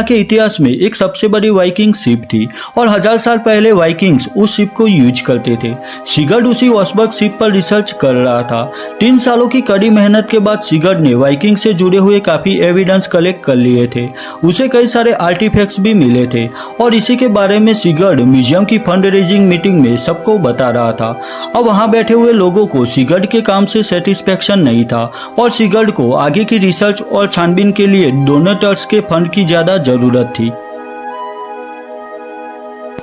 के इतिहास में एक सबसे बड़ी वाइकिंग शिप थी और 1000 साल पहले वाइकिंग्स उस शिप को यूज करते थे। सिगर्ड उसी वॉसबर्ग शिप पर रिसर्च कर रहा था। 3 सालों की कड़ी मेहनत के बाद सिगर्ड ने वाइकिंग से जुड़े हुए काफी एविडेंस कलेक्ट कर लिए थे। उसे कई सारे आर्टिफैक्ट्स भी मिले थे और इसी के बारे में सिगर्ड म्यूजियम की फंड रेजिंग मीटिंग में सबको बता रहा था। अब वहां बैठे हुए लोगों को सिगर्ड के काम से सेटिस्फेक्शन नहीं था और सिगर्ड को आगे की रिसर्च और छानबीन के लिए डोनेटर्स के फंड की ज्यादा जरूरत थी।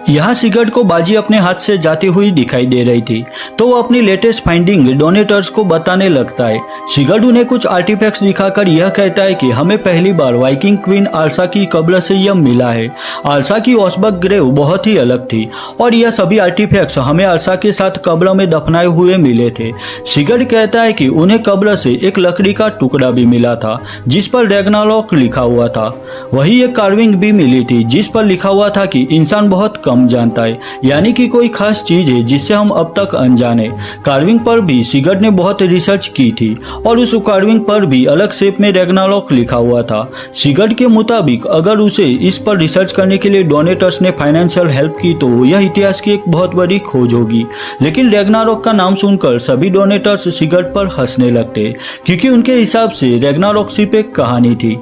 यहाँ सिगर्ड को बाजी अपने हाथ से जाती हुई दिखाई दे रही थी, तो वो अपनी लेटेस्ट फाइंडिंग डोनेटर्स को बताने लगता है। सिगर्ड उन्हें कुछ आर्टिफैक्ट्स दिखाकर यह कहता है कि हमें पहली बार वाइकिंग क्वीन आर्सा की कब्र से यह मिला है। आर्सा की वॉसबर्ग ग्रेव बहुत ही अलग थी और यह सभी आर्टिफैक्ट्स हमें आर्सा के साथ कब्र में दफनाए हुए मिले थे। सिगर्ड कहता है कि उन्हें कब्र से एक लकड़ी का टुकड़ा भी मिला था जिस पर रैग्नारोक लिखा हुआ था। वही एक कार्विंग भी मिली थी जिस पर लिखा हुआ था कि इंसान बहुत कम जानता है, यानी कि कोई खास चीज है जिससे हम अब तक अनजाने। कार्विंग पर भी सिगर्ड ने बहुत रिसर्च की थी और उस कार्विंग पर भी अलग शेप में रैग्नारोक लिखा हुआ था। सिगर्ड के मुताबिक अगर उसे इस पर रिसर्च करने के लिए डोनेटर्स ने फाइनेंशियल हेल्प की तो यह इतिहास की एक बहुत बड़ी खोज होगी। लेकिन रैग्नारोक का नाम सुनकर सभी डोनेटर्स सिगर्ड पर हंसने लगते क्योंकि उनके हिसाब से रैग्नारोक सिर्फ एक कहानी थी।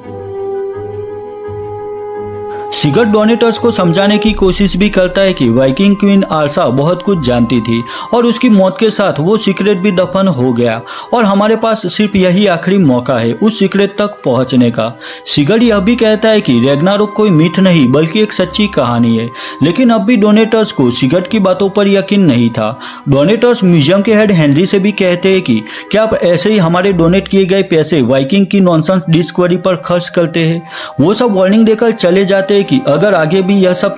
सिगर्ड डोनेटर्स को समझाने की कोशिश भी करता है कि वाइकिंग क्वीन आर्सा बहुत कुछ जानती थी और उसकी मौत के साथ वो सीक्रेट भी दफन हो गया और हमारे पास सिर्फ यही आखिरी मौका है उस सीक्रेट तक पहुंचने का। सिगर्ड यह भी कहता है कि रैग्नारोक कोई मिथ नहीं बल्कि एक सच्ची कहानी है, लेकिन अब भी डोनेटर्स को सिगर्ड की बातों पर यकीन नहीं था। डोनेटर्स म्यूजियम के हेड हेनरी से भी कहते हैं कि क्या आप ऐसे ही हमारे डोनेट किए गए पैसे वाइकिंग की नॉनसेंस डिस्कवरी पर खर्च करते हैं। वो सब वार्निंग देकर चले जाते हैं कि अगर आगे भी यह सब